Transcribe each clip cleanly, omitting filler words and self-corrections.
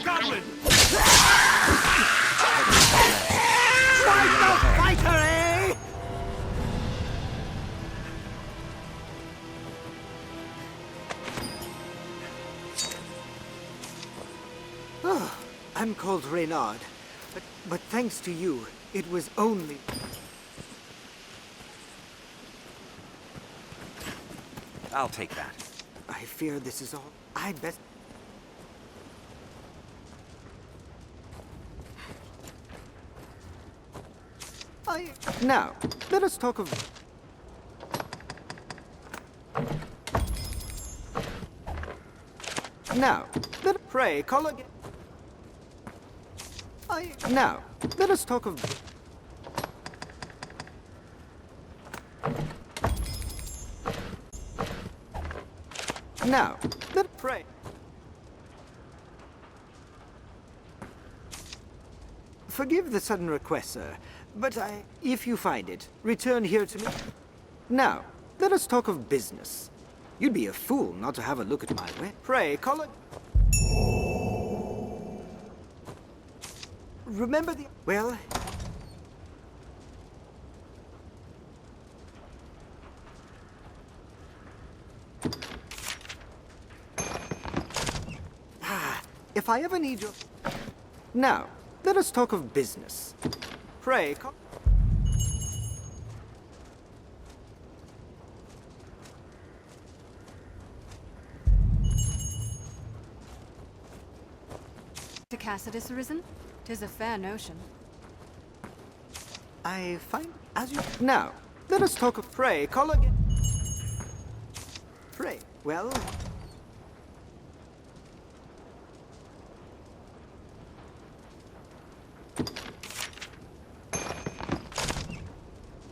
goblin! Like the fighter, eh? Oh, I'm called Reynard, but thanks to you, it was only... I'll take that. I fear this is all. I'd best... Now, let us talk of... Now, pray, call again. Now, let us talk of... Now, pray. Forgive the sudden request, sir, but if you find it, return here to me. Now, let us talk of business. You'd be a fool not to have a look at my way. Pray, call it... Remember the... Well... If I ever need your... Now, let us talk of business. Pray, call... To Cassidus arisen? 'Tis a fair notion. I find... As you... Now, let us talk of... Pray, call again. Pray, well...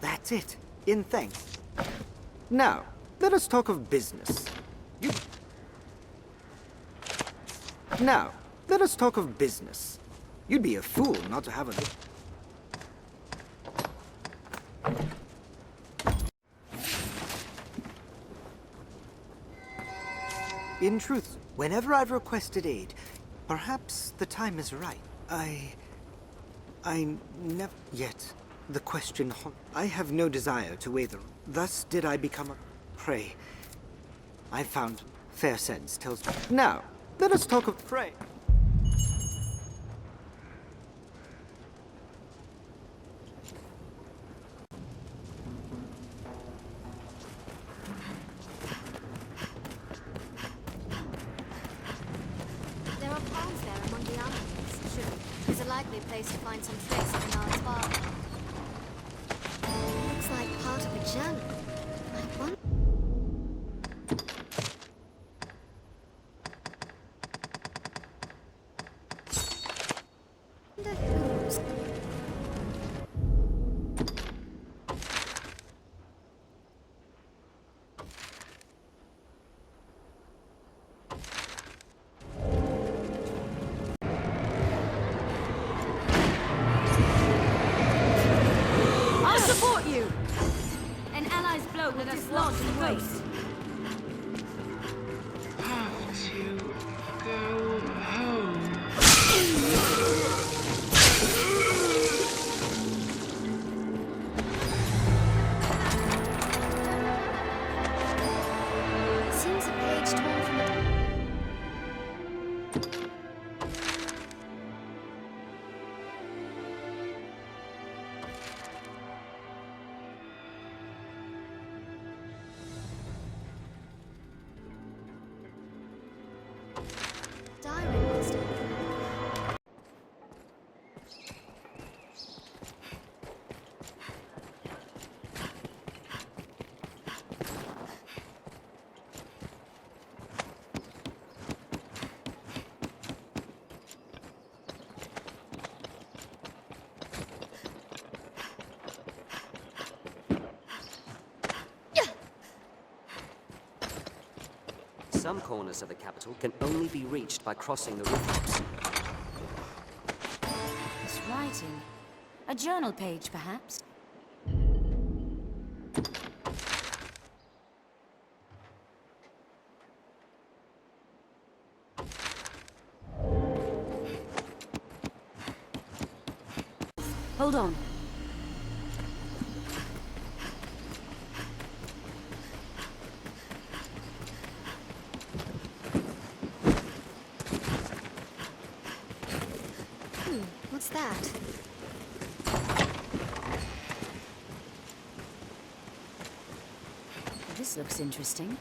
That's it. In thanks. Now, let us talk of business. You... Now, let us talk of business. You'd be a fool not to have a look. In truth, whenever I've requested aid, perhaps the time is right. I never... Yet, the question... I have no desire to waver. Thus did I become a prey. I found fair sense tells me. Now, let us talk of prey. There are palms there among the animals. Sure, it's a likely place to find some trace of Bernard's father. Looks like part of a journal. I wonder who's... I'll support you! An ally's blow will dislodge the ghost. Have to go home. Seems a page torn from a... diary monster. Some corners of the capital can only be reached by crossing the rooftops. It's writing. A journal page, perhaps? Hold on. What's that? This looks interesting.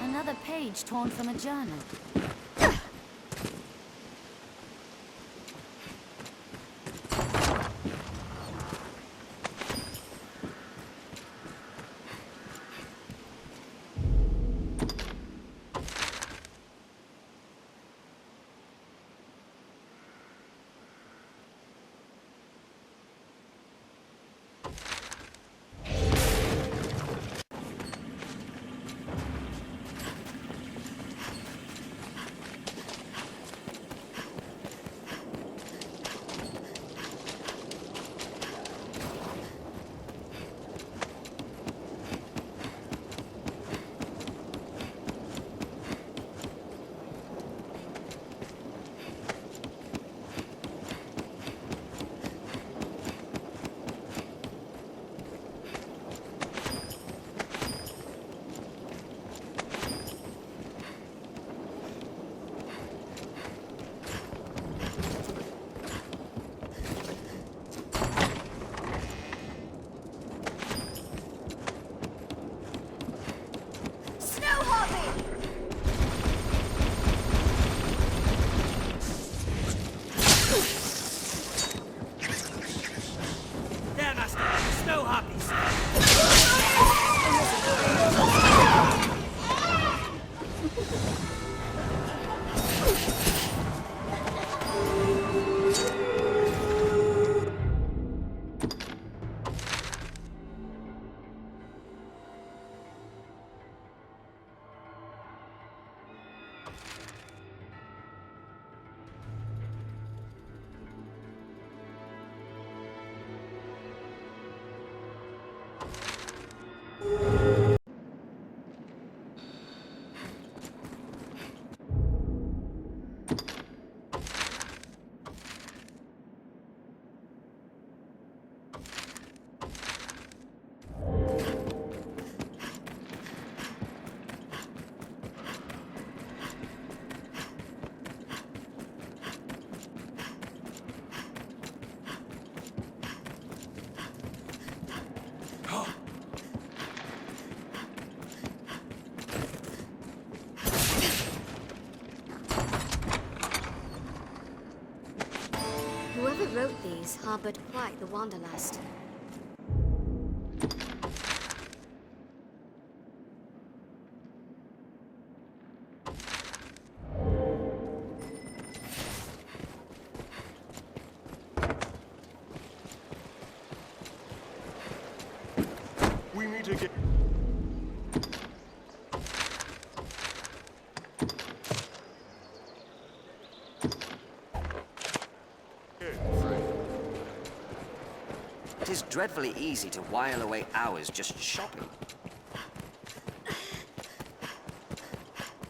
Another page torn from a journal. Whoever wrote these harbored quite the wanderlust. We need to get... It is dreadfully easy to while away hours just shopping.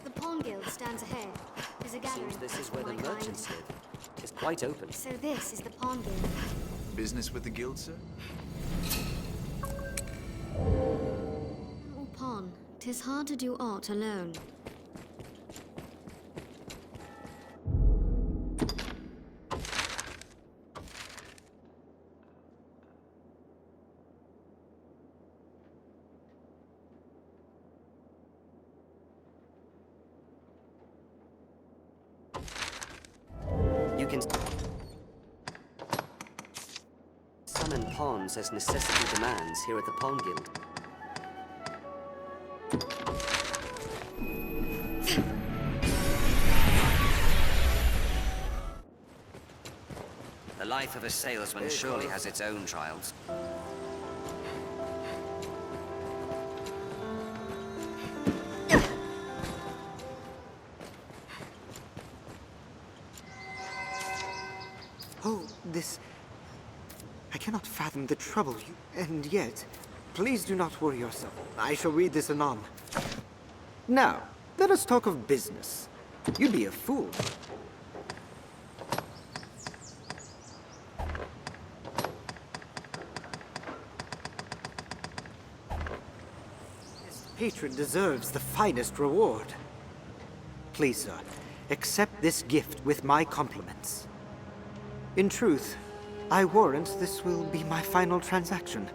The Pawn Guild stands ahead. There's a gathering Seems this place is for where the my merchants kind. live. It is quite open. So this is the Pawn Guild. Business with the guild, sir? Or pawn. 'Tis hard to do aught alone. You can summon pawns as necessity demands here at the Pawn Guild. The life of a salesman surely has its own trials. Oh, this... I cannot fathom the trouble you... And yet, please do not worry yourself. I shall read this anon. Now, let us talk of business. You'd be a fool. This patron deserves the finest reward. Please, sir, accept this gift with my compliments. In truth, I warrant this will be my final transaction.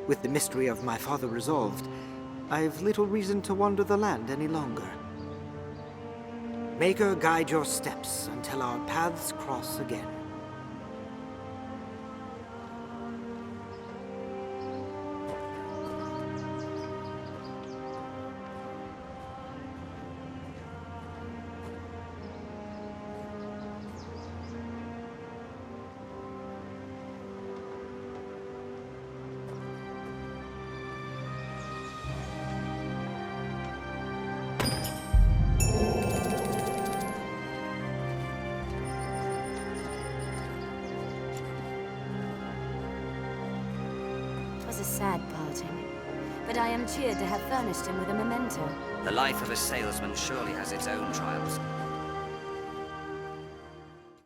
With the mystery of my father resolved, I've little reason to wander the land any longer. Maker guide your steps until our paths cross again. It was a sad parting, but I am cheered to have furnished him with a memento. The life of a salesman surely has its own trials.